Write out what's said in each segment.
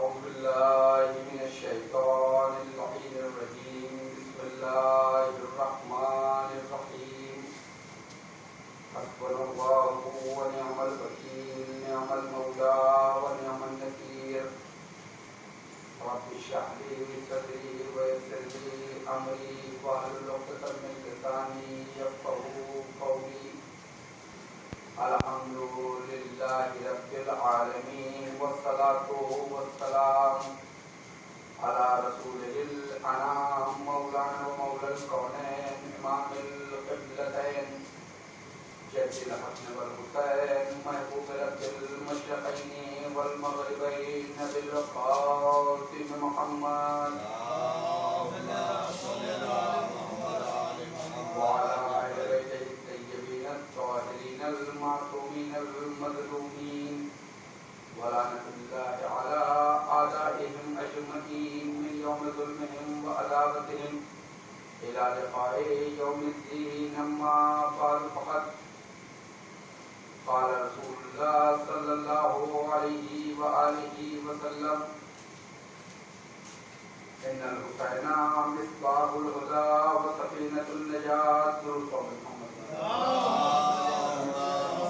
أعوذ بالله من الشيطان اللعين الرجيم بسم الله الرحمن الرحيم حسبنا الله ونعم الوكيل نعم المولى ونعم النصير رب اشرح لي صدري ويسر لي أمري واحلل عقدة من لساني يفقهوا قولي الحمد لله رب العالمين والصلاة والسلام على رسوله الأنام مولانا ومولى الكونين إمام القبلتين جد الحسن والحسين محبوب رب المشرقين والمغربين بالقاسم محمد اللهم صل على محمد وعلى آل بيته الطيبين الطاهرين المعصومين المظلومين ولعنة الله على أعدائهم أجمعين من يوم ظلمهم وعذابتهم إلى لقاء يوم الدين أما بعد فقد قال رسول الله صلى الله عليه وآله وسلم إن الحسين مصباح الهدى وسفينة النجاة ذو محمد اللهم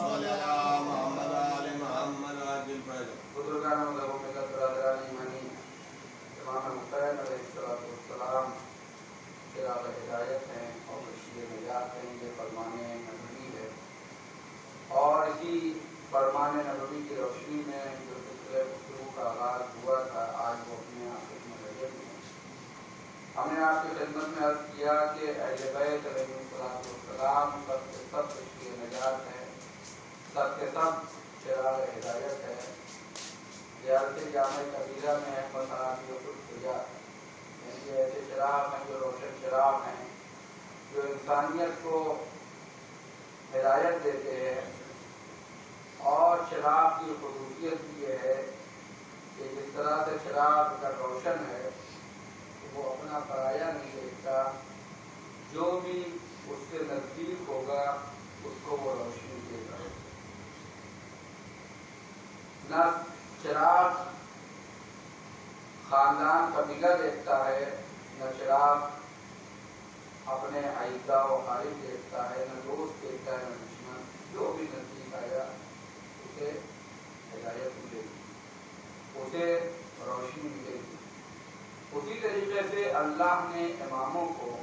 صل على محمد وآل محمد عاجل الفرج بزرگان و لوگوں میں برادران ایمانی امام حسین علیہ السلام چراغ ہدایت ہیں اور بشیر نجات ہیں یہ فرمان نبوی ہے اور اسی فرمان نبوی کی روشنی میں جو سلسلہ گفتگو کا آغاز ہوا تھا آج وہ اپنے آخر میں لگے ہوئے ہیں. ہم نے آپ کی خدمت میں عرض کیا کہ اہل بیت علیہ السلام سب کے سب بشیر نجات ہیں سب کے سب چراغ ہدایت ہے. زیارت جامع کبیرہ میں احمد صحابی و خودکجا یعنی ایسے چراغ ہیں جو روشن چراغ ہیں جو انسانیت کو ہدایت دیتے ہیں. اور چراغ کی خصوصیت بھی یہ ہے کہ جس طرح سے چراغ اگر روشن ہے تو وہ اپنا پرایا نہیں دیکھتا, جو بھی اس سے نزدیک ہوگا اس کو وہ روشنی دے گا. نہ چراغ خاندان کا بگڑ دیکھتا ہے, نہ چراغ اپنے اعزاء و خارج دیکھتا ہے, نہ دوست دیکھتا ہے, نہ دشمن. جو بھی نزدیک آیا اسے ہدایت ملے گی, اسے روشنی ملے گی. اسی طریقے سے اللہ نے اماموں کو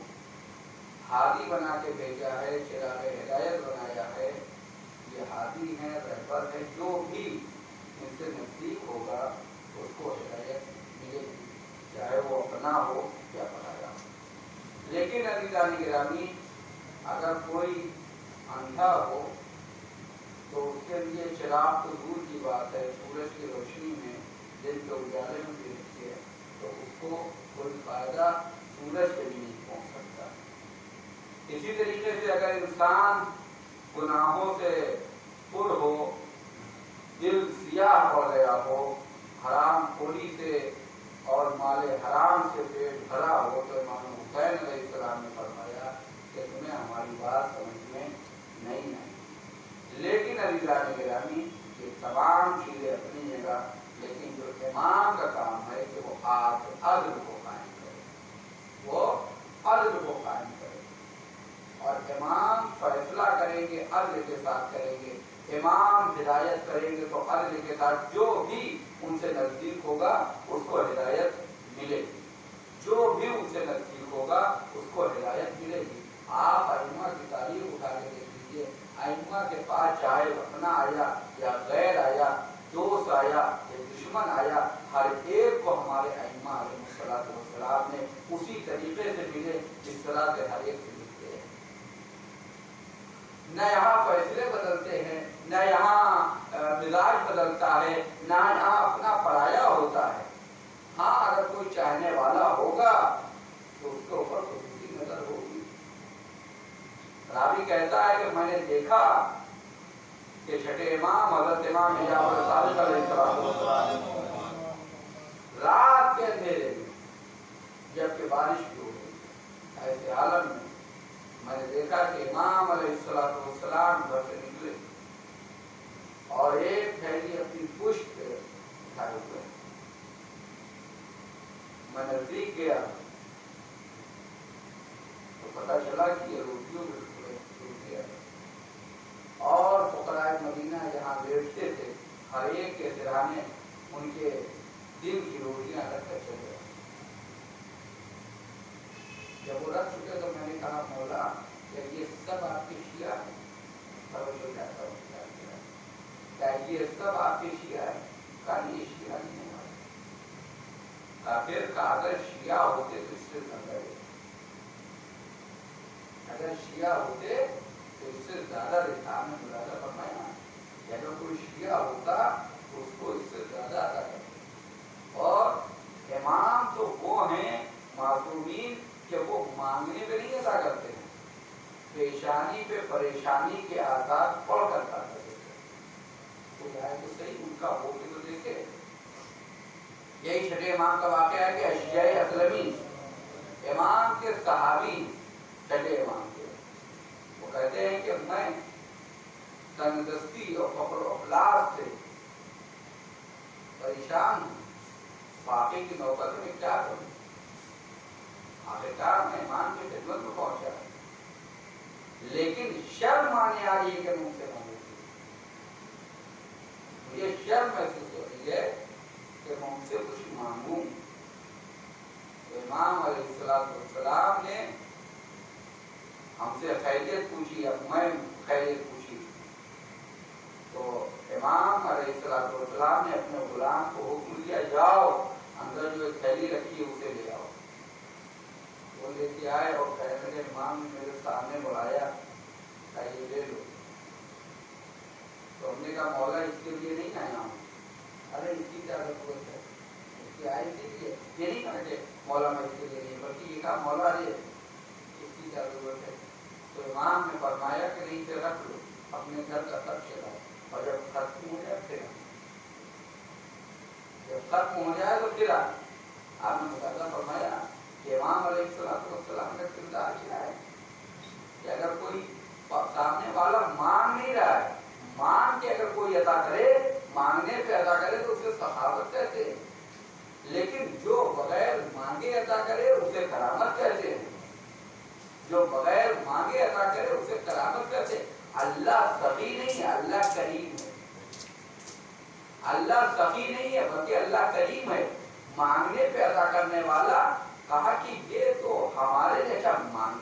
ہادی بنا کے بھیجا ہے, چراغ ہدایت بنایا ہے. یہ ہادی ہے, رہبر ہے, جو بھی ان سے نزدیک ہوگا اس کو ہدایت ملے گی, چاہے وہ اپنا ہو یا پرایا ہو. لیکن عزیزان گرامی, اگر کوئی اندھا ہو تو اس کے لیے چراغ تو دور کی بات ہے, سورج کی روشنی میں دن کے اجالے میں بھی رہتی ہے تو اس کو کوئی فائدہ سورج سے بھی نہیں پہنچ سکتا. اسی طریقے سے اگر انسان گناہوں سے پر ہو, دل سیاہ ہو گیا ہو, حرام خوری سے اور مال حرام سے پیٹ بھرا ہو, تو امام حسین علیہ السلام نے فرمایا کہ تمہیں ہماری بات سمجھ میں نہیں آئی. لیکن عزیزان گرامی, یہ تمام چیزیں اپنی جگہ, لیکن جو امام کا کام ہے کہ وہ عدل کو قائم کرے, وہ عدل کو قائم کرے. اور امام فیصلہ کریں گے عدل کے ساتھ کریں گے, امام ہدایت کریں گے تو عدل کے ساتھ جو بھی ان سے نزدیک ہوگا اس کو ہدایت ملے گی, جو بھی ان سے نزدیک ہوگا اس کو ہدایت ملے گی. آپ ائمہ کی تاریخ اٹھا کے دیکھ لیجیے, ائمہ کے پاس چاہے اپنا آیا یا غیر آیا, دوست آیا یا دشمن آیا, ہر ایک کو ہمارے ائمہ علیہ السلام نے اسی طریقے سے ملے جس طرح سے ہر ایک سے ملتے ہیں. نہ یہاں فیصلے بدلتے ہیں, نہ یہاں مزاج بدلتا ہے, نہ یہاں اپنا پرایا ہوتا ہے. ہاں اگر کوئی چاہنے والا ہوگا تو اس کے اوپر خصوصی نظر ہوگی. راوی کہتا ہے کہ میں نے دیکھا کہ چھٹے امام حضرت امام جعفر صادق علیہ السلام رات کے اندھیرے میں جبکہ بارش بھی ہو رہی, ایسے عالم میں نے دیکھا کہ امام علیہ السلام گھر سے نکلے اور ایک تھیلی اپنی پشت پہ اٹھائے ہوئے فیصلہ کیے روٹیوں میں ٹوٹ گیا اور فقراء مدینہ جہاں بیٹھتے تھے ہر ایک کے سرانے ان کے دن کی روٹیاں رکھ کر چلے گئے. جب وہ رکھ چکے تو میں نے کہا مولا کیا یہ سب آپ کے شیعہ ہیں؟ توجہ جاتا ہوں کیا یہ سب آپ کے شیعہ ہیں؟ کہا یہ شیعہ نہیں ہے. پھر کہا اگر شیعہ ہوتے تو اس سے زیادہ اگر شیعہ ہوتے تو اس سے زیادہ رہتا. نے ملازہ فرمایا کہ اگر کوئی شیعہ ہوتا تو اس کو اس سے زیادہ ادا کرتے. اور امام تو وہ ہیں معصومین کہ وہ مانگنے پہ نہیں ادا کرتے ہیں, پیشانی پہ پریشانی کے آثار پڑھ کر ادا کرتے ہیں. تو تو صحیح ان کا وہ بھی تو دیکھے. یہی چھٹے امام کا واقعہ ہے کہ اشیاء اسلمی امام کے صحابی چھٹے امام کے وہ کہتے ہیں کہ میں تنگدستی اور فقر و افلاس سے پریشان ہوں, واقعی کی نوبت میں کیا کروں. آخرکار میں ایمان کی خدمت میں پہنچا لیکن شرم آنے آ رہی ہے کہ منہ سے مانگوں. مجھے شرم محسوس ہو رہی ہے کہ میں ان سے کچھ مانگوں. امام علیہ السلام نے ہم سے خیریت پوچھی, اب میں خیریت پوچھی تو امام علیہ السلام نے اپنے غلام کو حکم دیا جاؤ اندر جو ایک تھیلی رکھی ہے اسے لے آؤ. وہ لے کے آئے اور کہنے لگے امام نے میرے سامنے بلایا کہ یہ لے لو. تو ہم نے کہا مولا اس کے لیے نہیں آیا ہوں. ارے اس کی کیا ضرورت ہے, اس کی آئی کے لیے. یہ نہیں کہا کہ مولا میں اس کے لیے نہیں, بلکہ یہ کہا مولا یہ اس کی کیا ضرورت ہے. تو امام نے فرمایا کہ نہیں سے رکھ لو, اپنے گھر کا خرچ چلاؤ, اور جب ختم ہو جائے پھر جب ختم ہو جائے تو پھر آپ نے مقدمہ فرمایا کہ امام علیہ السلام کا کردار کیا ہے کہ اگر کوئی سامنے والا مانگ نہیں رہا ہے, مان کے اگر کوئی عطا کرے, مانگنے پہ عطا کرے تو اسے سخاوت کہتے ہیں, لیکن جو بغیر مانگے عطا کرے اسے کرامت کہتے ہیں. جو بغیر مانگے عطا کرے اسے کرامت کہتے ہیں. اللہ سخی نہیں ہے, اللہ کریم ہے. اللہ سخی نہیں ہے بلکہ اللہ کریم ہے. مانگنے پہ عطا کرنے والا. کہا کہ یہ تو ہمارے جیسا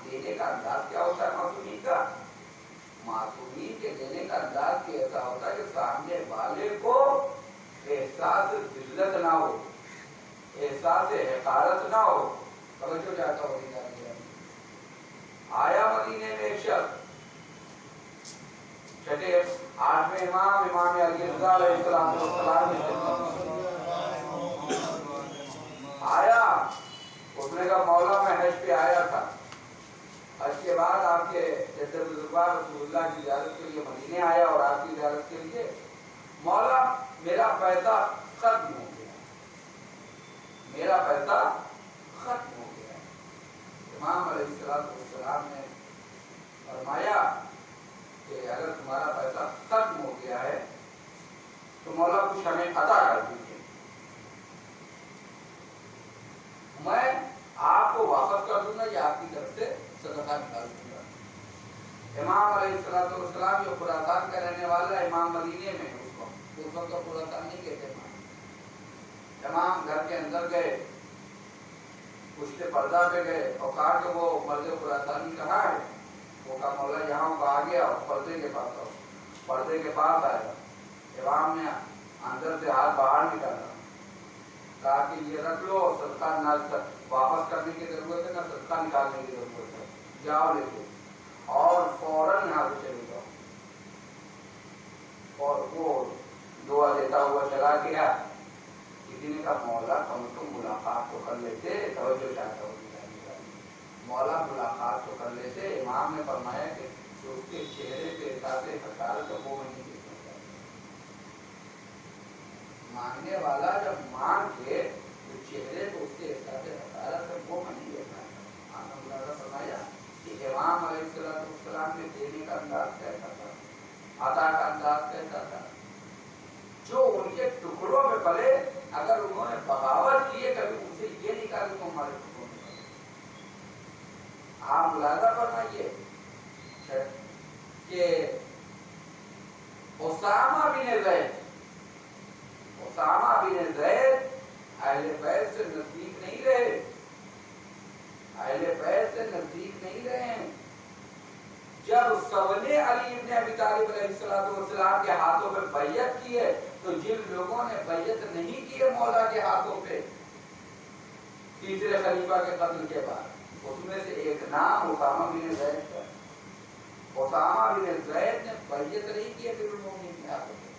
دینے کا انداز کیا ہوتا ہے معصومین کا. معصومین کے دینے کا انداز ایسا ہوتا ہے کہ سامنے والے کو احساس ذلت نہ ہو, احساس حقارت نہ ہو. توجہ چاہتا ہو آیا مدینے میں ایک شخص چھٹے 8ویں امام علی رضا علیہ السلام آیا. اس نے کہا مولا میں حج پہ آیا تھا, حج کے بعد آپ کے بزرگوار رسول اللہ کی زیارت کے لیے مدینے آیا اور آپ کی زیارت کے لیے مولا میرا پیسہ ختم ہو گیا, میرا پیسہ ختم ہو گیا. امام علیہ السلام نے فرمایا کہ اگر تمہارا پیسہ ختم ہو گیا ہے تو مولا کچھ ہمیں عطا کر دیجیے, میں آپ کو واپس کر دوں گا یا آپ کی طرف سے صدقہ نکال دوں گا. امام علیہ السلام جو خراسان کا رہنے والا ہے, امام مدینے میں اس وقت تو خراسان نہیں کہتے. امام گھر کے اندر گئے, پشتے پردہ پہ گئے اور کہا کہ وہ مرد خراسانی کہاں ہے. وہ کہا مولا یہاں آ گیا اور پردے کے پاس آؤ. پردے کے پاس آیا, امام نے اندر سے ہاتھ باہر نکالا, کہا کہ یہ رکھ لو, صدقہ نہ واپس کرنے کی ضرورت ہے نہ صدقہ نکالنے کی ضرورت ہے, جاؤ لے لو اور فوراً یہاں سے چلے جاؤ. اور وہ دعا دیتا ہوا چلا گیا. کسی نے کہا مولا کم تم ملاقات تو کر لیتے. توجہ چاہتا ہوں مولا ملاقات تو کر لیتے. امام نے فرمایا کہ اس کے چہرے پہ احساس حقارت وہ نہیں دیکھنا چاہیے. مانگنے والا جب مانگ کے تو چہرے پہ اس کے احساس حقارت وہ نہیں دیکھنا چاہیے. آپ نے فرمایا کہ امام علیہ السلام نے دینے کا انداز کیسا تھا, عطا کا انداز کیسا تھا. جو ان کے ٹکڑوں میں پلے, اگر انہوں نے بغاوت کی ہے کبھی ان سے یہ نہیں کہا کہ تم ہمارے ٹکڑوں میں پلے. آپ ملاحظہ فرمائیے کہ اسامہ بن زید اہل بیت سے نزدیک نہیں رہے، اہل بیت سے نزدیک نہیں رہے ہیں۔ جب سب نے علی ابن ابی طالب علیہ السلام کے ہاتھوں پہ بیعت کی ہے، تو جن لوگوں نے بیعت نہیں کی ہے مولا کے ہاتھوں پہ تیسرے خلیفہ کے قتل کے بعد، اس میں سے ایک نام اسامہ بن زید ہے۔ اسامہ بن زید نے بیعت نہیں کی امیر المومنین کے ہاتھوں پہ،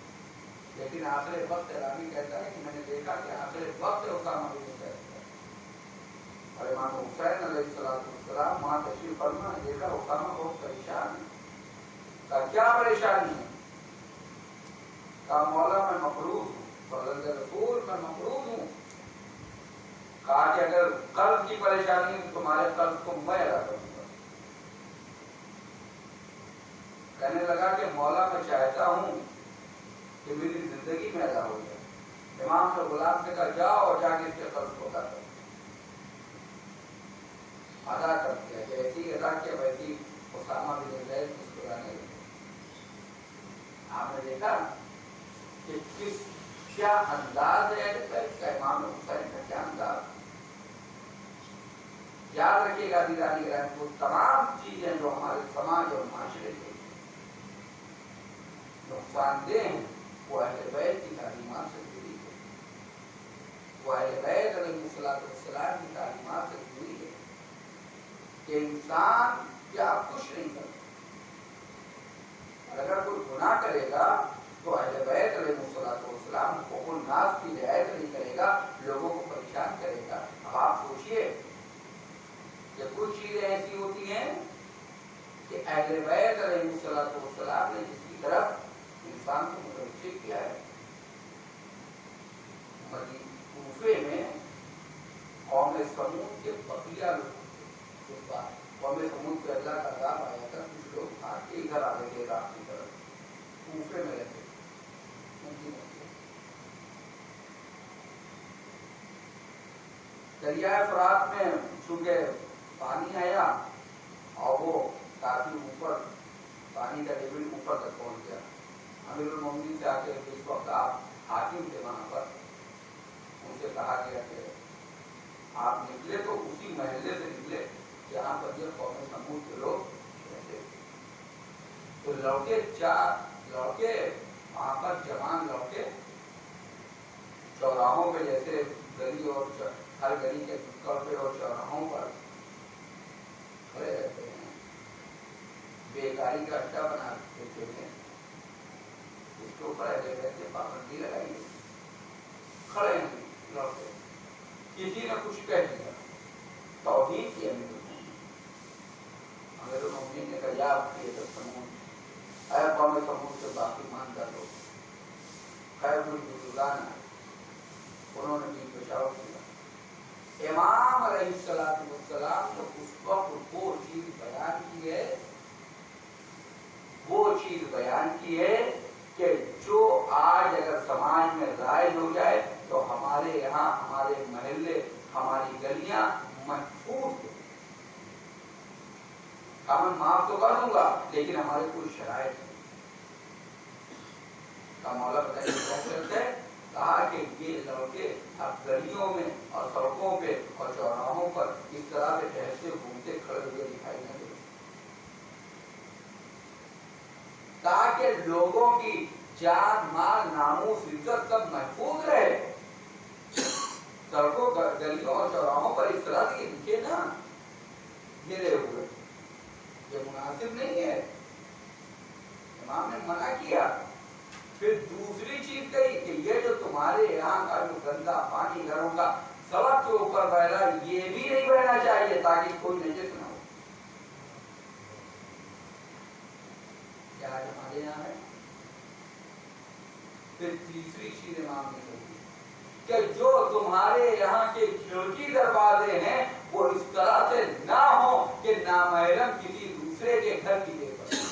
لیکن آخر وقت راوی کہتا ہے کہ میں نے دیکھا کہ آخر وقت اسامہ بن زید ہے، اور امام حسین علیہ السلام وہاں تشریف فرما، دیکھا اسامہ بہت پریشان ہے۔ کہا کیا پریشانی ہے؟ کہا مولا میں مقروض ہوں، فضل رسول میں مقروض ہوں۔ کہا کہ اگر قرض کی پریشانی ہے تو تمہارے قرض کو میں ادا کروں گا۔ کہنے لگا کہ مولا میں چاہتا ہوں کہ میری زندگی میں ادا ہو جائے۔ امام نے غلام سے کہا جاؤ اور جا کے اس کے قرض کو ادا کرو۔ ادا کر دیا، جیسی ادا کیا ویسی اسامہ بن زید مسکرانے لگے۔ آپ نے دیکھا کہ کیا انداز ہے کا امام حسین کا، کیا انداز۔ یاد رکھیے گا دیدانی گرامی، وہ تمام چیزیں جو ہمارے سماج اور معاشرے کے نقصان دہ ہیں وہ اہل بیت کی تعلیمات سے جڑی ہے، وہ اہل بیت علیہ السلام کی تعلیمات سے جڑی ہے کہ انسان کیا کچھ نہیں کرتا، اور اگر کوئی گناہ کرے گا تو اہل بیت علیہ السلام کو الناس کی رعایت نہیں کرے گا، لوگوں کو پریشان کرے گا۔ اب آپ سوچئے کہ کچھ چیزیں ایسی ہوتی ہیں کہ اہل بیت علیہ السلام نے جس کی طرف انسان کو متوجہ کیا ہے۔ کوفے میں قوم سمود کے بقیہ لوگ، قوم سمود پہ اللہ کا عذاب آیا تھا، کچھ لوگ بھاگ کے ادھر آ گئے تھے عراق کی طرف، کوفے میں رہتے دریائے فرات میں چونکہ پانی آیا اور وہ کافی اوپر، پانی کا لیول اوپر تک پہنچ گیا۔ امیر المومنین سے آ کے اس وقت آپ حاکم تھے وہاں پر، ان سے کہا گیا کہ آپ نکلے تو اسی محلے سے نکلے جہاں پر یہ قوم سمود کے لوگ رہتے، تو لوٹے وہاں پر جوان لوٹے چوراہوں پہ، جیسے گلی اور ہر گلی کے نکڑ پہ اور چوراہوں پر کھڑے رہتے ہیں، بیکاری کا اڈا بنا دیتے ہیں، اس کے اوپر ایسے رہتے پابندی لگائی، کھڑے ہیں لوٹے، کسی نے کچھ کہہ دیا، توہین کی امیر المومنین نے کہا یا سمود، اے قوم سمود سے باقی مان کر لو، خیر مجھ بزرگان آئے، انہوں نے دین پشاور کیا۔ امام علیہ السلام نے اس وقت وہ چیز بیان کی ہے کہ جو آج اگر سماج میں رائج ہو جائے تو ہمارے یہاں ہمارے محلے، ہماری گلیاں محفوظ ہیں۔ میں معاف تو کر دوں گا لیکن ہمارے کوئی شرائط نہیں۔ کا مولا بتائیے کیا کرتے ہیں؟ کہا کہ یہ لڑکے اب گلیوں میں اور سڑکوں پہ اور چوراہوں پر اس طرح سے ٹہلتے گھومتے کھڑے ہوئے دکھائی نہ دے، تاکہ لوگوں کی جان مال ناموس عزت سب محفوظ رہے۔ سڑکوں گلیوں اور چوراہوں پر اس طرح سے دکھے نا گرے ہوئے، یہ مناسب نہیں ہے، امام نے منع کیا۔ پھر دوسری چیز کہی کہ یہ جو تمہارے یہاں کا جو گندا پانی گھروں کا سڑک کے اوپر بہ رہا ہے یہ بھی نہیں بہنا چاہیے تاکہ کوئی نجس نہ ہو۔ کیا آج ہمارے یہاں ہے؟ پھر تیسری چیز امام نے کہی کہ جو تمہارے یہاں کے کھڑکی دروازے ہیں وہ اس طرح سے نہ ہو کہ نامحرم کسی دوسرے کے گھر کی دیکھ پائے۔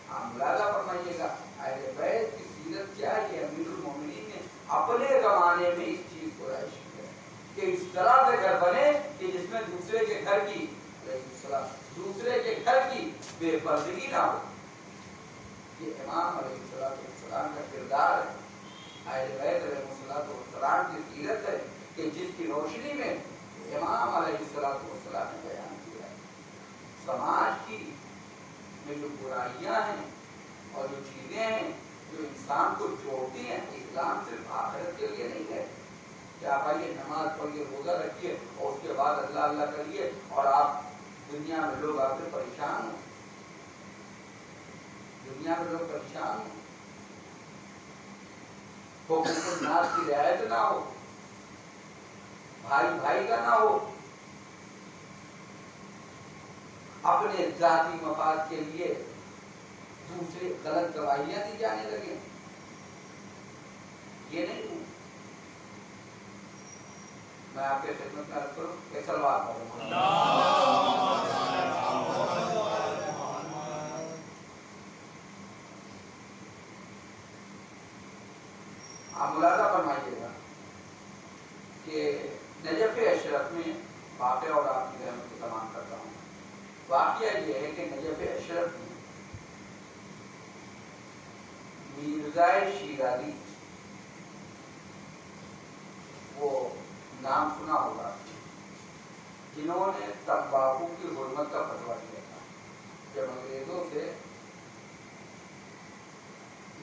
آپ ملاحظہ فرمائیے گا اہل بیت کی سیرت کیا ہے کہ امیر المومنین نے اپنے زمانے میں اس چیز کو رائج کیا کہ اس طرح سے گھر بنے کہ کہ جس میں دوسرے کے گھر کی بے پردگی نہ ہو. یہ امام علیہ السلام کا کردار ہے. اہل بیت علیہ السلام کی سیرت ہے کہ جس کی روشنی میں امام علیہ السلام نے بیان کیا ہے. سماج کی میں جو برائیاں ہیں اور جو چیزیں ہیں جو انسان کو جوڑتی ہیں، اسلام صرف آخرت کے لیے نہیں ہے کہ آپ آئیے نماز پڑھیے، روزہ رکھیے اور اس کے بعد اللہ اللہ کریے اور آپ دنیا میں لوگ آپ سے پریشان ہوں. دنیا میں لوگ پریشان ہوں، حقوق الناس کی رعایت نہ ہو، بھائی بھائی کا نہ ہو، اپنے ذاتی مفاد کے لیے دوسرے غلط گواہیاں دی جانے لگے. یہ نہیں ہے. میں آپ کے خدمت میں عرض کروں کہ سلوات پڑھوں. آپ ملاحظہ فرمائیے گا کہ نجف اشرف میں واقعہ اور آپ کی رحمت کو تمام کرتا ہوں. واقعہ یہ ہے کہ نجف اشرف میں مرزا شیرازی، وہ نام سنا ہوگا، جنہوں نے تمباکو کی حرمت کا فتویٰ دیا تھا. جب انگریزوں سے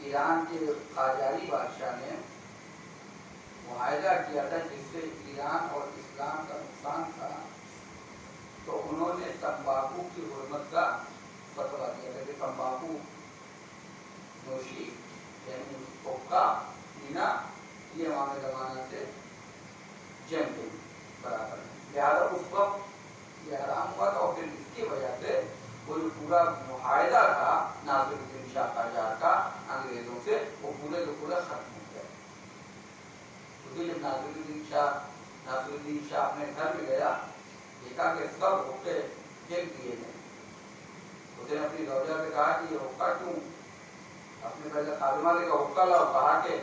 ایران کے قاجاری بادشاہ نے معاہدہ کیا تھا جس سے ایران اور اسلام کا نقصان تھا، تو انہوں نے تمباکو کی حرمت کا فتویٰ دیا تھا کہ تمباکو نوشی یعنی حقہ پینا یہ امام زمانہ سے جنگ کے برابر ہے. لہٰذا اس وقت یہ حرام ہوا تھا اور پھر اس کی وجہ سے وہ جو پورا معاہدہ تھا ناصر الدین شاہ قاجار کا انگریزوں سے، وہ پورے کا پورا ختم ہو گیا. کیونکہ جب ناصر الدین شاہ اپنے گھر میں گیا، دیکھا کہ سب حقے پھینک دیے گئے. اس نے اپنی زوجہ سے کہا کہ یہ حقہ کیوں؟ اپنے پہلے خادمہ سے کا حقہ لاؤ. کہا کہ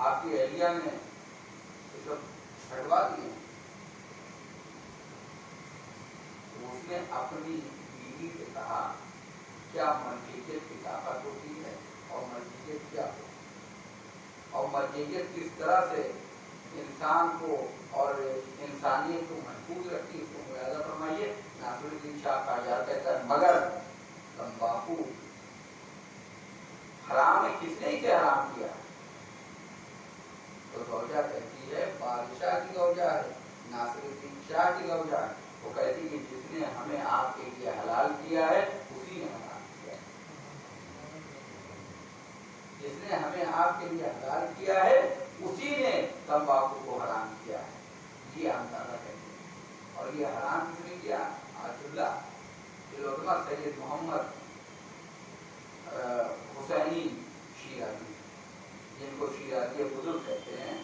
آپ کی اہلیہ نے یہ سب ہٹوا دیے. اس نے اپنی بیوی سے کہا کیا ملکیت کی طاقت ہوتی ہے اور ملکیت کیا ہوتی ہے، اور ملکیت کس طرح سے انسان کو اور انسانیت کو محفوظ رکھتی ہے. اس کو ملاحظہ فرمائیے. ناصر الدین شاہ قاجار کہتا ہے مگر تمباکو حرام ہے، کس نے اسے حرام کیا؟ تو زوجہ کہتی ہے بادشاہ کی زوجہ ہے، ناصر الدین شاہ کی زوجہ ہے. وہ کہتی ہے کہ جس نے ہمیں آپ کے لیے حلال کیا ہے اسی نے حرام کیا ہے. جس نے ہمیں آپ کے لیے حلال کیا ہے اسی نے تمباکو کو حرام کیا ہے. یہ اندازہ کہتے ہیں. اور یہ حرام کس نے کیا؟ آج اللہ علامہ سید محمد حسینی شیرازی، جن کو شیرازی بزرگ کہتے ہیں،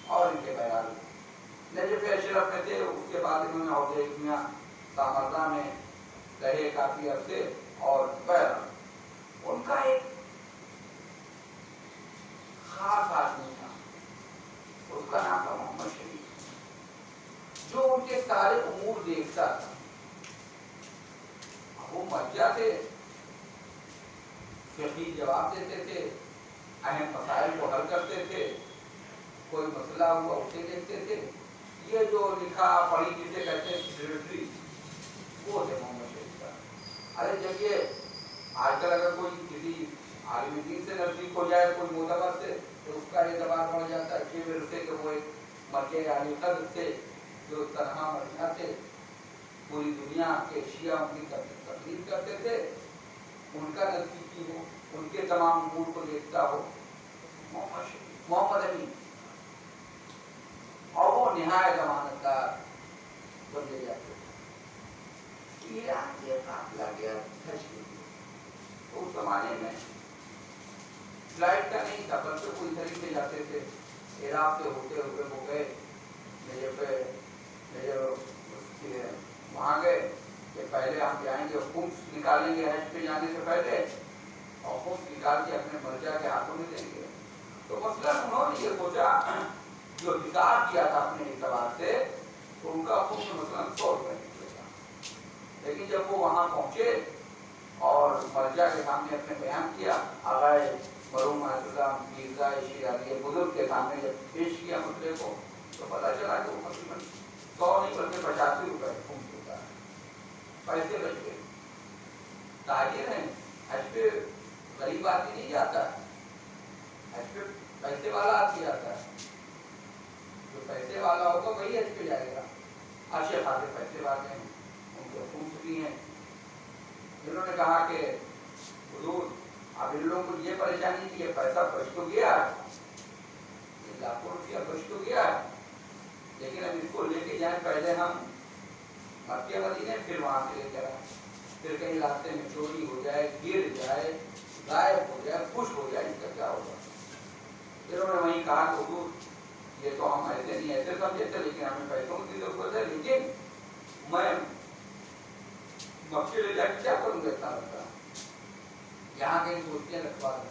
اور ان کے بیان نجف اشرف میں تھے. اس کے بعد انہوں نے عہدہ علمیہ سامردہ میں رہے کافی عرصے. اور بہرحال ان کا ایک خاص آدمی تھا، اس کا نام تھا محمد شریف، جو ان کے سارے امور دیکھتا تھا. وہ مرجع تھے، فقہی جواب دیتے تھے، اہم مسائل کو حل کرتے تھے، کوئی مسئلہ ہوا اسے دیکھتے تھے. یہ جو لکھا پڑھی جسے کہتے ہیں سیکریٹری، وہ تھے محمد شریف کا. ارے جب یہ آج کل اگر کوئی کسی عالم دین سے نزدیک ہو جائے کوئی معتبر سے، تو اس کا یہ دباؤ بڑھ جاتا ہے کہ میرے سے کہ وہ ایک مکے علی قدر تھے جو تنہا مرجع تھے، پوری دنیا کے شیعہ ان کی تقلید کرتے تھے. ان کا نزدیکی ہو، ان کے تمام امور کو دیکھتا ہو محمد امین، اور وہ نہایت امانت دار بندے جاتے تھے. ایران سے قافلہ گیا حج کے لیے. اس زمانے میں فلائٹ کا نہیں تھا، بلکہ کوئی طریقے جاتے تھے. عراق سے ہوتے ہوئے وہ گئے وہاں گئے کہ پہلے ہم جائیں گے، خمس نکالیں گے حج پہ جانے سے پہلے، اور خمس نکال کے اپنے مرجع کے ہاتھوں میں دیں گے. تو مثلاً انہوں نے یہ سوچا، جو حساب کیا تھا اپنے اعتبار سے तो उनका पुण्य मतलब 100 रुपये निकलेगा। लेकिन जब वो वहाँ पहुँचे और मर्जा के सामने अपने बयान किया, आगाए मरूम मीर्जा शिराजी बुजुर्ग के सामने जब पेश किया मसले को, तो पता चला कि वो तकरीबन 100 नहीं बल्कि 85 रुपये खून देता है। पैसे बच गए। ताजिर है, हज पे गरीब आदमी नहीं जाता है, हज पे पैसे वाला आदमी जाता है। जो पैसे वाला होगा वही हज पे जाएगा। अच्छे खासे पैसे वाले हैं, उनके खून भी हैं। जिन्होंने कहा कि हुजूर अब इन लोगों को ये परेशानी की, ये पैसा बच तो गया, ये लाखों रुपया बच तो गया, लेकिन अब इसको लेके जाए पहले हम मक्के मदीने, फिर वहां से लेकर आए, फिर कहीं रास्ते में चोरी हो जाए, गिर जाए, गायब हो जाए, कुछ हो जाए, इसका क्या होगा। इन्होंने वहीं कहा कि हुजूर ये तो हम ऐसे नहीं ऐसे समझे थे, लेकिन हमें पैसों की जरूरत है, लेकिन मैं मक्के ले जाकर क्या करूंगा इतना लगता, यहाँ कहीं सोचते रखवा दो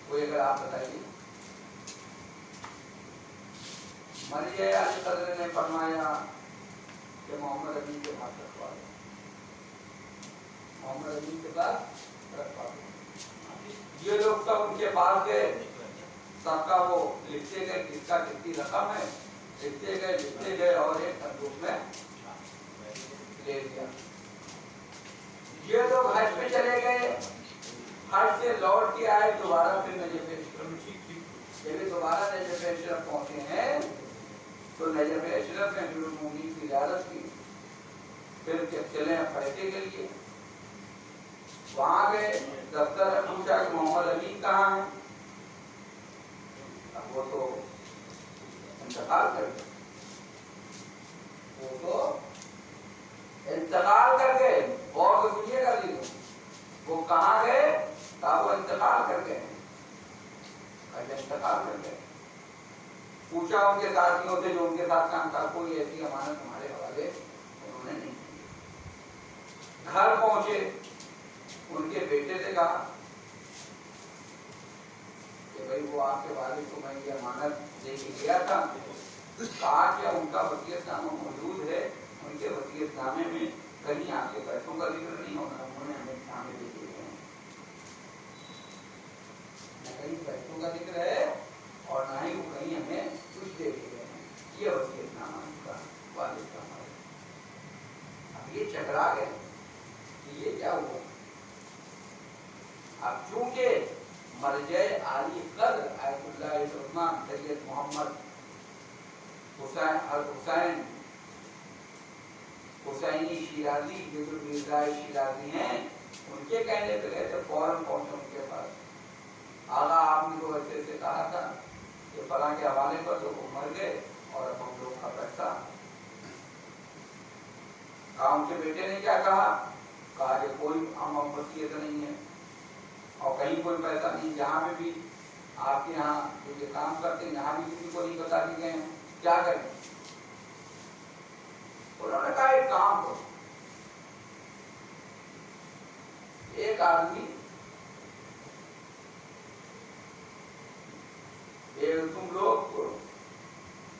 कोई, अगर आप बताइए। मरिए अली कदर ने फरमाया कि मोहम्मद अली के पास रखवा दो, मोहम्मद अली के पास रखवा दो। ये लोग सब उनके पास गए, सबका वो लिखते गए किसका कितनी रकम है, लिखते गए और एक संदूक में ले लिया। ये लोग हज पे चले गए, हज से लौट के आए, दोबारा फिर नजफ अशरफ, जब दोबारा नजफ अशरफ पहुंचे हैं तो नजफ अशरफ ने अमीरुल मोमिनीन की इजाजत की, फिर चले पैसे के लिए। वहां गए, दफ्तर में पूछा कि मोहम्मद अली कहाँ है, अब वो तो इंतकाल कर गए, वो तो इंतकाल कर गए। और तो सुनिएगा जी, वो कहाँ गए, कहा वो इंतकाल कर गए, इंतकाल कर गए। पूछा उनके साथियों से जो उनके साथ काम था, कोई ऐसी अमानत हमारे हवाले उन्होंने नहीं की। घर पहुंचे, उनके बेटे से कहा कि भाई वो आपके वालिद को मैं ये अमानत दे के गया था, कहा क्या उनका वसीयतनामा मौजूद है, उनके वसीयतनामे में कहीं आपके पैसों का जिक्र नहीं होना, उन्होंने हमें सामने दे दिए हैं, न कहीं पैसों का जिक्र है और ना ही वो कहीं हमें कुछ दे दिए हैं, ये वसीयतनामा उनका वालिद का हमारे। अब ये चकरा गए कि ये क्या हुआ। अब चूंकि मरजे आली कद्र आयतुल्लाह उस्मान सैयद मोहम्मद हुसैन हुसैनी शिराजी, जो मीर्जा शिराजी हैं, उनके कहने पे गए थे, फौरन पहुंचे उनके पास। आगा आपने तो ऐसे ऐसे कहा था कि फलां के हवाले पर तो वो मर गए और अब हम लोग का पैसा। कहा उनके बेटे ने क्या कहा, कहा कि कोई वसीयत नहीं है और कहीं कोई पैसा नहीं, जहाँ पे भी आपके यहाँ जो ये काम करते हैं यहाँ भी किसी को नहीं बता दिए गए, क्या करें। उन्होंने कहा एक काम करो, एक आदमी तुम लोग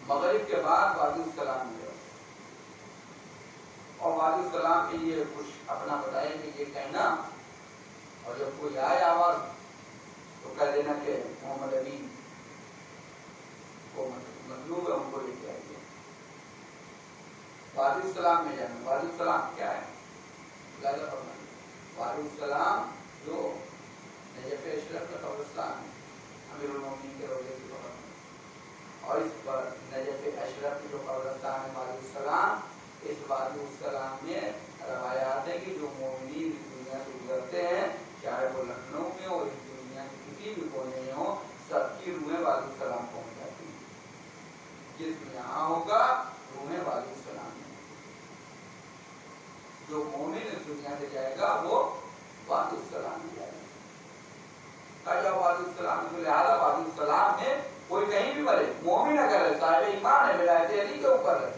मगरिब के बाद वालिद सलाम ले और वालिद सलाम के लिए कुछ अपना बताए कि ये कहना, और जब कोई आए आवाज तो कह देना कि मोहम्मद अली को मजलूब है, उनको लेके आइए। वालिद सलाम में जाना, वालिद सलाम क्या है, वालिद सलाम जो नजफ अशरफ का कब्रिस्तान है, अमीरुल मोमिनीन के रोज़े की बगल में, और इस पर नजफ अशरफ की जो कब्रिस्तान है वालिद सलाम, इस वालिद सलाम में रवायात है कि जो मोमिनीन इस दुनिया से गुजरते हैं, चाहे वो लखनऊ में हो, इस दुनिया के किसी भी कोने में हो, सबकी रूहें वालिद सलाम पहुंच जाती हैं। जिसमें यहाँ होगा रूहें वालिद सलाम में, जो मोमिन इस दुनिया से जाएगा वो वालिद सलाम में जाएगा। वालिद सलाम में, लिहाजा वालिद सलाम में कोई कहीं भी मरे, मोमिन अगर है, साहिब ईमान है, विलायत अली के ऊपर है,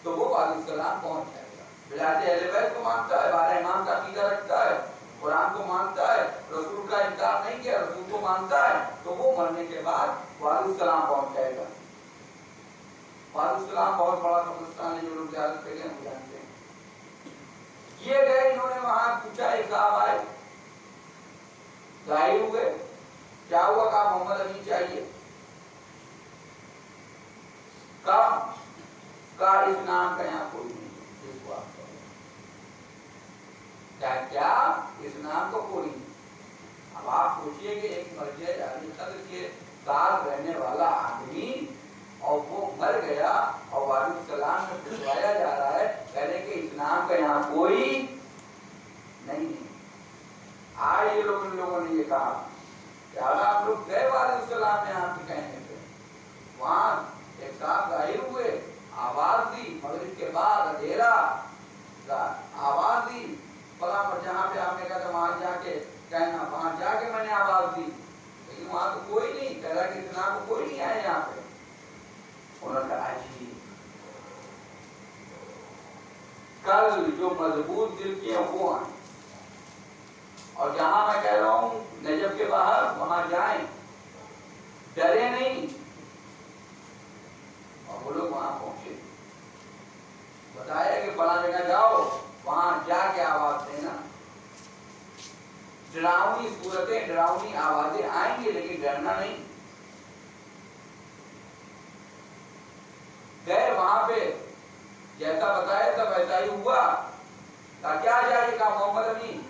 तो वो वालिद सलाम पहुंच जाएगा। विलायत अहले बैत को मानता है, बारह इमाम का अकीदा रखता है, कुरान को मानता है, रसूल का इनकार नहीं किया, रसूल को मानता है, तो वो मरने के बाद वालिद सलाम पहुंच जाएगा। वादुसलाम बहुत बड़ा कब्रिस्तान है, जो लोग ज़ियारत पे गए हम जानते हैं। ये गए, इन्होंने वहां पूछा, एक साहब आए, जाहिर हुए, क्या हुआ? कहा मोहम्मद अमीन चाहिए। का इस नाम का यहाँ कोई नहीं है, इसको आप कहो। क्या इस नाम को कोई नहीं। अब आप सोचिए कि एक मर्जे अली कद्र के साथ रहने वाला आदमी, और वो मर गया और वालिसलाम में भिजवाया जा रहा है, कहने के इस नाम का यहाँ कोई नहीं है। आज ये लोग, इन लोगों ने ये कहा कि अगर आप लोग गए वालिसलाम में आपके कहने पे, वहां एक साथ जाहिर हुए, आवाज दी, मगरिब के बाद अंधेरा, आवाज दी फला पर, जहाँ पे आपने कहा था वहां जाके कहना, वहां जाके मैंने आवाज दी, लेकिन वहां तो कोई नहीं, कह रहा कि इस नाम को कोई नहीं आया यहाँ पे। उन्होंने कहा जी, कल जो मजबूत दिल के हैं वो आए, और जहां मैं कह रहा हूं नजफ के बाहर, वहां जाएं, डरे नहीं। और वो लोग वहां पहुंचे, बताया कि फला जगह जाओ, वहां जाके आवाज देना। डरावनी सूरतें, डरावनी आवाजें आएंगी, लेकिन डरना नहीं। गए वहां पे, जैसा बताया था वैसा ही हुआ। क्या जाए? कहा मोहम्मद अमीन,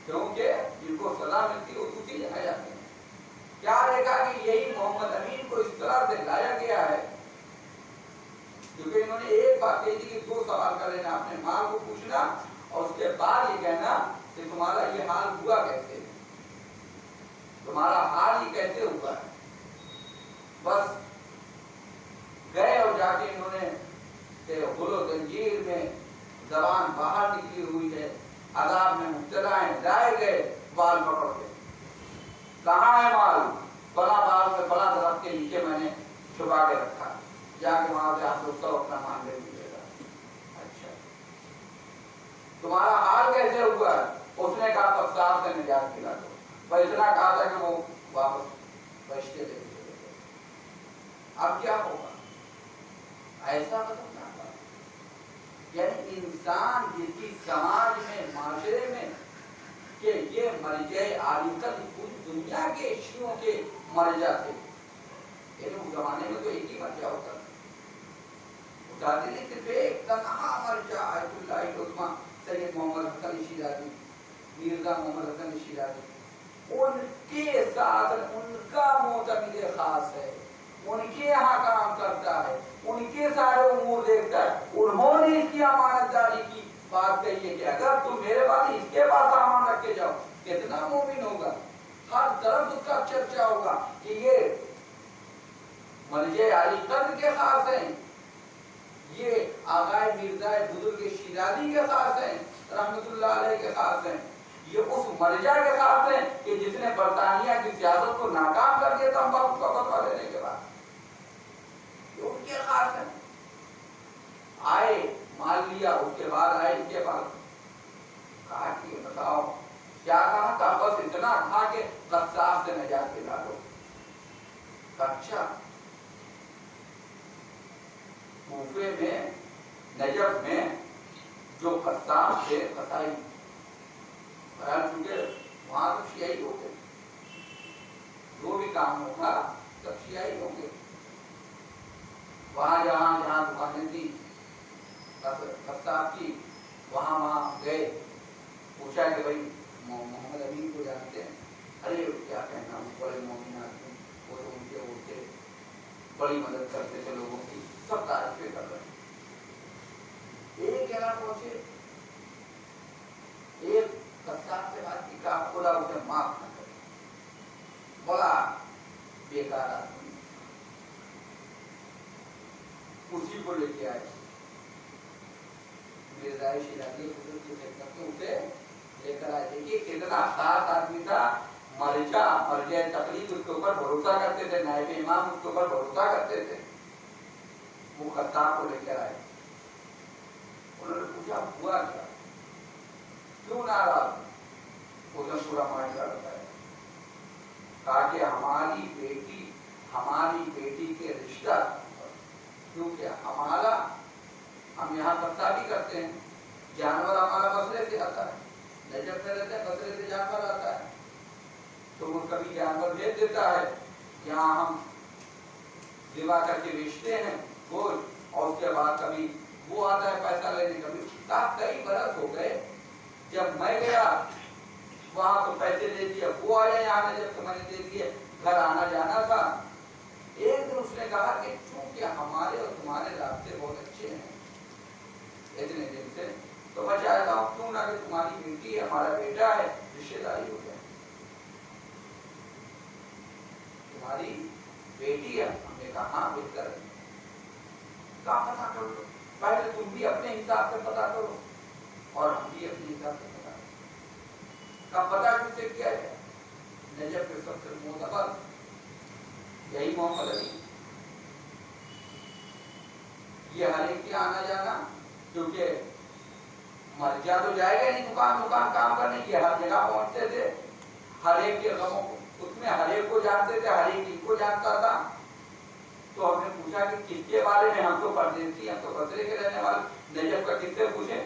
क्योंकि जिनको सजा मिलती है वो दूसरी जगह जाते हैं। क्या देखा कि यही मोहम्मद अमीन को इस तरह से लाया गया है, क्योंकि इन्होंने एक बात कही थी कि 2 सवाल कर लेना, अपने माल को पूछना और उसके बाद ये कहना कि तुम्हारा ये हाल हुआ कैसे, तुम्हारा हाल ही कैसे हुआ है। बस गए और जाके इन्होंने गुलो जंजीर में जबान बाहर निकली हुई है, अदाब में मुब्तला है, लाए गए बाल पकड़ के। कहाँ है माल? फला बाल में, फला दरख्त के नीचे मैंने छुपा के रखा, जाके वहां से आप लोग सब अपना मान ले लीजिएगा। अच्छा, तुम्हारा हाल कैसे हुआ? उसने कहा पश्चात से निजात दिला दो। पर इतना कहा था कि वो वापस बचते थे। अब क्या होगा? ऐसा बदलना था। यानी इंसान जिसकी समाज में, माशरे में कि ये मर्जे आलिकल पूरी दुनिया के शियों के मर्जा थे। यानी उस जमाने में तो एक ही मर्जा होता था, सिर्फ एक तनहा मर्जा आयतुल्लाह उस्मा सैयद मोहम्मद हसन शिराजी, मिर्जा मोहम्मद हसन शिराजी। उनके साथ उनका मोतमिद खास है, उनके यहाँ काम करता है, उनके सारे उमूर देखता है। उन्होंने इसकी अमानतदारी की बात कही है कि अगर तुम मेरे पास इसके पास सामान रख के जाओ, कितना मोमिन होगा, हर तरफ उसका चर्चा होगा कि ये मर्जे अली कद्र के खास हैं, ये आगाए मिर्जा बुजुर्ग शिराजी के खास हैं, रहमतुल्लाह अलैह के खास हैं। ये उस मर्जा के खास हैं कि जिसने बरतानिया की सियासत को नाकाम कर दिया था उसका फतवा देने के बाद, ये उनके खास हैं। आए, मान लिया, उसके बाद आए इनके पास, कहा कि बताओ क्या कहा था? बस इतना कहा कि कस्साब से निजात दिला दो। अच्छा, कूफे में, नजफ में जो कस्साब थे, कसाई, चूंकि वहां तो शियाई होते, जो भी काम होगा सब शियाई होंगे। वहां जहां जहां दुकानें थी कस्साब की, वहां गए, पूछा कि भाई मोहम्मद अमीन को जानते हैं? अरे क्या कहना, वो बड़े मोमिन आदमी, वो तो उनके उनके बड़ी मदद करते थे लोगों की, सब तारीफें कर रहे हैं। एक जगह पहुंचे, एक कस्साब से बात की, कहा खुदा उसे माफ न करे, बड़ा बेकार आदमी। उसी को लेके आए, मिर्जा शिराजी उसे लेकर आए। देखिए कितना खास आदमी था, मर्जे तकलीफ उसके ऊपर भरोसा करते थे, नायब इमाम उसके ऊपर भरोसा करते थे। वो कस्साब को लेकर आए, उन्होंने पूछा हुआ क्या, क्यों नाराज? उसने पूरा मामला बताया। कहा कि हमारी बेटी हमारी बेटी के रिश्ता, क्योंकि हमारा हम यहाँ बस्ता भी करते हैं, जानवर हमारा बसरे से आता है, नजर में रहते हैं, बसरे से जानवर आता है, तो वो कभी जानवर भेज देता है, यहाँ हम विवाह करके बेचते हैं गोल, और उसके बाद कभी वो आता है पैसा लेने, कभी कई बरस हो गए। जब मैं गया वहां तो पैसे दे दिए, वो आया यहाँ जब तो मैंने दे दिए, घर आना जाना था। एक दिन उसने कहा कि चूंकि हमारे और तुम्हारे रास्ते बहुत अच्छे हैं इतने दिन से, तो मैं चाहता हूँ क्यों ना कि तुम्हारी बेटी है, हमारा बेटा है, रिश्तेदारी हो जाए, तुम्हारी बेटी है। हमने कहा हाँ बेहतर है, कहा पता कर लो, पहले तुम भी अपने हिसाब से पता करो और हम भी अपने हिसाब से पता करो। का पता किससे किया जाए? नजफ के सबसे मोतबर यही मोहम्मद अली, ये हर एक के आना जाना, क्योंकि मर जा तो जाएगा नहीं, दुकान दुकान काम करने की हर जगह पहुंचते थे, हर एक के गमों को उसमें हर एक को जानते थे, हर एक को जानता था। तो हमने पूछा कि किसके बारे में, हम तो परदेसी, हम तो बसरे के रहने वाले, नजफ का किससे पूछे?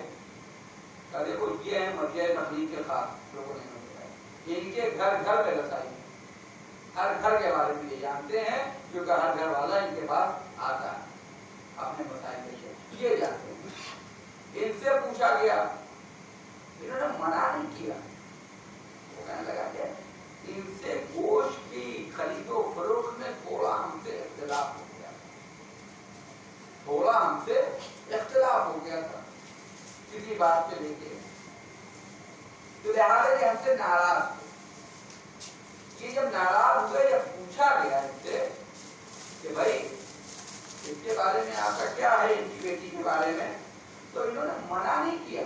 देखो ये है मर्जिया तबलीग के खास लोगों ने बताया, इनके घर घर में रसाई, हर घर के बारे में ये जानते हैं, क्योंकि हर घर वाला इनके पास आता है अपने मसाइल लेके, ये जानते हैं। इनसे पूछा गया, इन्होंने मना नहीं किया, वो कहने लगा कि इनसे गोश्त की खरीदो फरोख्त में थोड़ा हमसे इख्तिलाफ हो गया, थोड़ा हमसे इख्तिलाफ हो गया था किसी बात के लेके, तो लिहाजा ये हमसे नाराज थे। ये जब नाराज हुए, जब पूछा गया इनसे कि भाई इसके बारे में आपका क्या है, इनकी बेटी के बारे में, तो इन्होंने मना नहीं किया,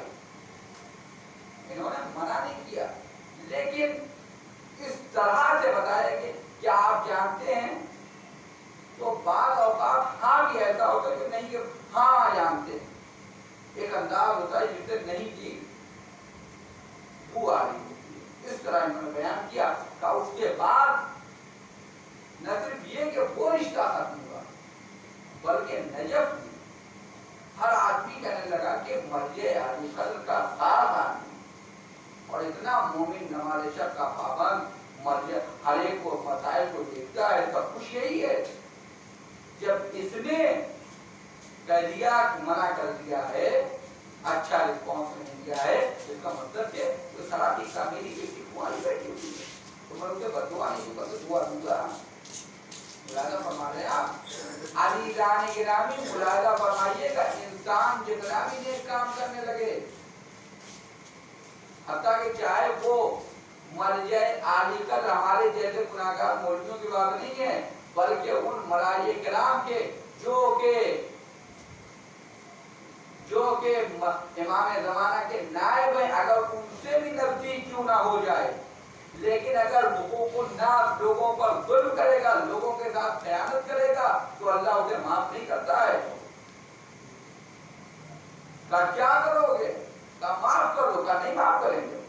इन्होंने मना नहीं किया, लेकिन इस तरह से बताया कि क्या आप जानते हैं, तो बात औकात हाँ भी ऐसा होता है कि नहीं कि हाँ जानते हैं, एक अंदाज होता है जिससे नहीं की आ रही होती है। इस तरह इन्होंने बयान किया का उसके बाद न सिर्फ ये कि वो रिश्ता खत्म हुआ, बल्कि नजफ हर आदमी कहने लगा कि मर्जे आलिकल का खास आदमी और इतना मोमिन नमाज शब का पाबंद, मर्जे हर एक को मसाइल को देखता है, सब कुछ यही है। जब इसने कह दिया, मना कर दिया है, अच्छा रिस्पॉन्स नहीं दिया है, इसका मतलब है तो सराबी का मेरी बेटी कुंवारी बैठी हुई है, तो मैं उसे बदुआ नहीं दूंगा, तो दुआ दूंगा। मुलाजा फरमा रहे आप, अली जाने गिरामी मुलाजा फरमाइएगा, इंसान जितना भी नेक काम करने लगे, हत्ता कि चाहे वो मर जाए, आलिकल हमारे जैसे गुनाहगार मौलवियों की बात नहीं है, बल्कि उन मलाये किराम के जो के इमाम ज़माना के नायब हैं, अगर उनसे भी नजदीक क्यों ना हो जाए, लेकिन अगर हुकूकुन नास लोगों पर जुल्म करेगा, लोगों के साथ खयानत करेगा, तो अल्लाह उसे माफ नहीं करता है। का क्या करोगे? का माफ कर दो, का नहीं माफ करेंगे,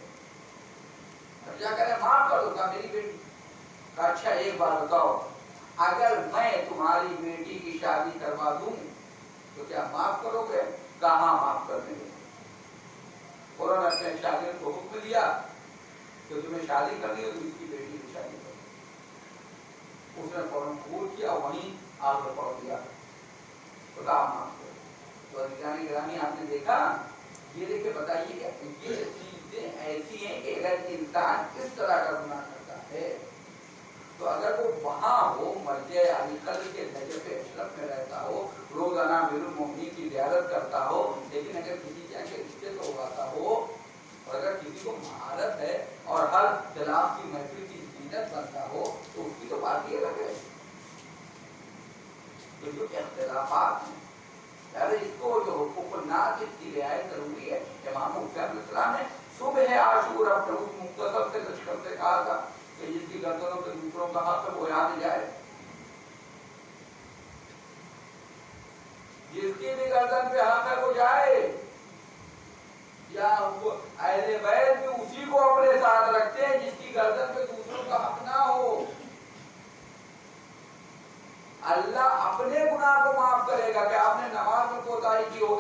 क्या करें, माफ कर दो, का मेरी बेटी का अच्छा एक बार बताओ, अगर मैं तुम्हारी बेटी की शादी करवा दूं तो क्या माफ करोगे? कहाँ माफ कर देंगे। उन्होंने अपने शादी को हुक्म दिया कि तुम्हें शादी करनी हो तो इसकी बेटी की शादी करो। उसने फौरन कबूल किया, वहीं आगे पढ़ दिया, खुदा माफ करो। तो अधिकारी गिरामी आपने देखा, ये देखिए बताइए कि ये चीजें ऐसी हैं कि अगर इंसान इस तरह का गुनाह करता है, तो अगर वो वहां हो, मर्जे आलिकल के नजफ अशरफ में रहता हो, रोजाना अमीरुल मोमिनीन की ज़ियारत करता हो, लेकिन अगर किसी के रिश्ते तो उगाता हो, और अगर किसी को महारत है और हर खिलाफ की महफिल की जीनत बनता हो, तो उसकी तो बात ही अलग है। तो जो इख्तिलाफात हैं, अरे इसको जो हुकूकुन्नास की रियायत जरूरी है। इमाम हुसैन अलैहिस्सलाम ने सुबह आशूर अपने उस मुख्तसर से लश्कर से कहा था कि जिसकी गर्दनों पे दूसरों का हक है वो याद जाए, जिसकी भी गर्दन पे हक है वो जाए, या वो अहले बैत भी उसी को अपने साथ रखते हैं जिसकी गर्दन पे दूसरों का हक ना हो।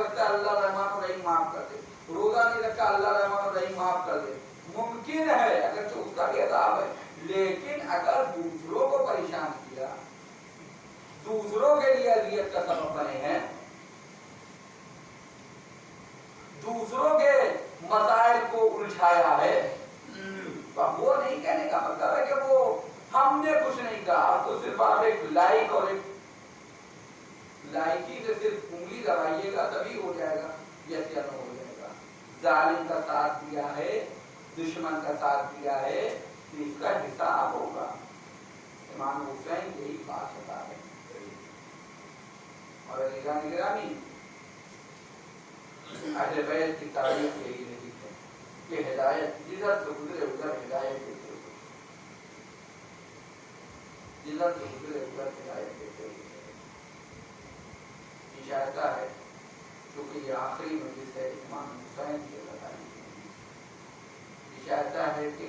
रखता है अल्लाह रहमान और रहीम माफ कर दे, रोजा नहीं रखता अल्लाह रहमान और रहीम माफ कर दे। मुमकिन है अगर तो उसका भी अदाब है, लेकिन अगर दूसरों को परेशान किया, दूसरों के लिए अजियत का सबब बने हैं, दूसरों के मसाइल को उलझाया है, तो वो नहीं कहने का मतलब है कि वो हमने कुछ नहीं कहा, तो सिर्फ आप एक लाइक और एक लाइकी से सिर्फ उंगली दबाइएगा तभी हो जाएगा, यस या नो हो जाएगा। जालिम का साथ दिया है, दुश्मन का साथ दिया है, तो इसका हिसाब होगा। इमाम हुसैन यही बात बता रहे हैं। और निगरानी अहले बैत की तारीफ यही रही है कि हिदायत जिधर से गुजरे उधर हिदायत देते हुए, जिधर से गुजरे उधर हिदायत देते हुए। चाहता है क्योंकि ये आखिरी मजलिस है इमाम हुसैन के बताने की, चाहता है कि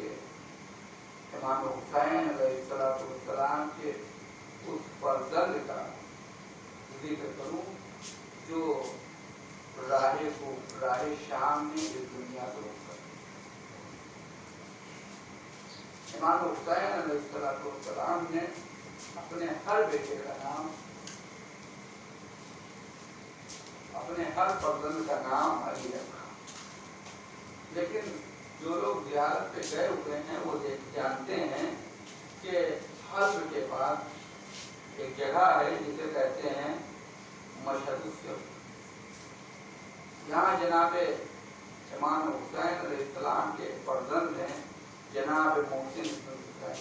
इमाम हुसैन अलैहिस्सलाम के उस फर्जंद का जिक्र करूं जो राह शाम में इस दुनिया को रोका। इमाम हुसैन अलैहिस्सलाम ने अपने हर बेटे का नाम, अपने हर फर्जंद का नाम अली रखा। लेकिन जो लोग ज़ियारत पे गए हुए हैं वो जानते हैं कि हल्ब के पास एक जगह है जिसे कहते हैं मशहद। यहाँ जनाबे इमाम हुसैन अलैहिस्सलाम के फर्जंद हैं जनाब मोहसिन हुसैन,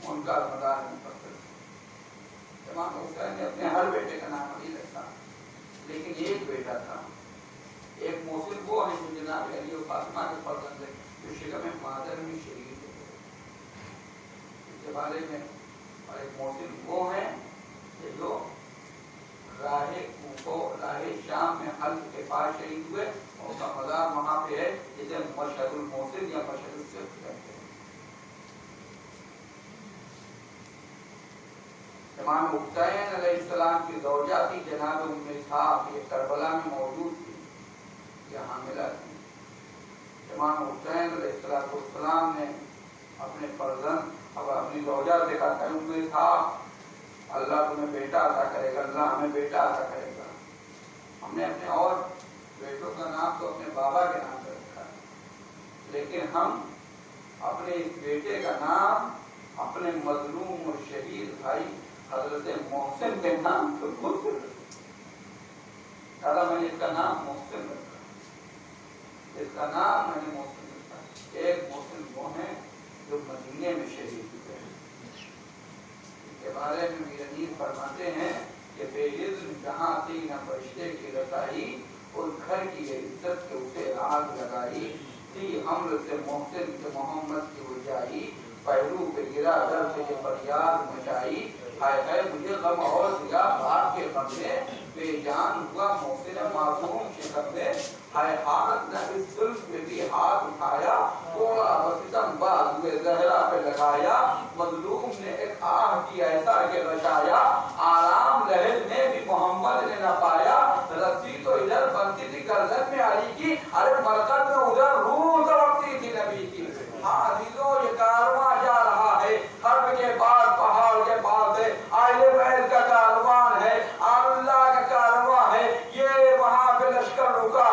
उनका मदार नहीं पड़ता। इमाम हुसैन ने अपने हर बेटे का नाम अली रखा, लेकिन एक बेटा था, एक मोहसिन वो है जो जनाब अली और फातिमा के फर्जंद है, जो शिगम मादर में शरीक है इसके बारे में, और एक मोहसिन वो है जो राहे शाम में हल्ब के पास शहीद हुए, उनका मज़ार वहाँ पे है जिसे मशहदुल मोहसिन या मशहदुल सिर्फ कहते हैं। इमाम हुसैन अलैहिस्सलाम की ज़ौजा थी जनाब उम्मे इसहाक़, ये करबला में मौजूद थी, यहाँ मिला थी। इमाम हुसैन अलैहिस्सलाम ने अपने फर्जंद अब अपनी ज़ौजा से कहा था उम्मे इसहाक़, अल्लाह तुम्हें बेटा अता करेगा, अल्लाह हमें बेटा अता करेगा। हमने अपने और बेटों का नाम तो अपने बाबा के नाम पर रखा है, लेकिन हम अपने इस बेटे का नाम अपने मजलूम और शहीद भाई हजरत मोहसिन के नाम तो मोहसिन दादा, मैंने इसका नाम मोहसिन रखा, इसका नाम मैंने मोहसिन रखा। एक मोहसिन वो है जो मदीने में शहीद हुए हैं। इसके बारे में मीर फरमाते हैं कि बेइज्जत जहाँ थी न फरिश्ते की रसाई, उस घर की ये इज्जत के उसे आग लगाई थी, हमल से मोहसिन के मोहम्मद की उजाई, पहलू पे गिरा दर से ये फरियाद मचाई, हाय हाय मुझे गम और दिया बाप के गम में, बेजान हुआ मोहसिन मासूम शिकम में, हाय हाथ न इस जुल्फ में भी हाथ उठाया, थोड़ा वसितम बाज हुए जहरा पे लगाया, मजलूम ने एक आह की ऐसा के बचाया, आराम लहर में भी मोहम्मद ने न पाया, रस्सी तो इधर बनती थी गर्दन में अली की, अरे मरकत में उधर रूह तड़पती थी नबी की। हाँ अजीजों ये कारवां जा रहा है, हर्ब के बाद पहाड़ के पास है, आले बैत का कारवां है, अल्लाह का कारवां है, ये वहाँ पे लश्कर रुका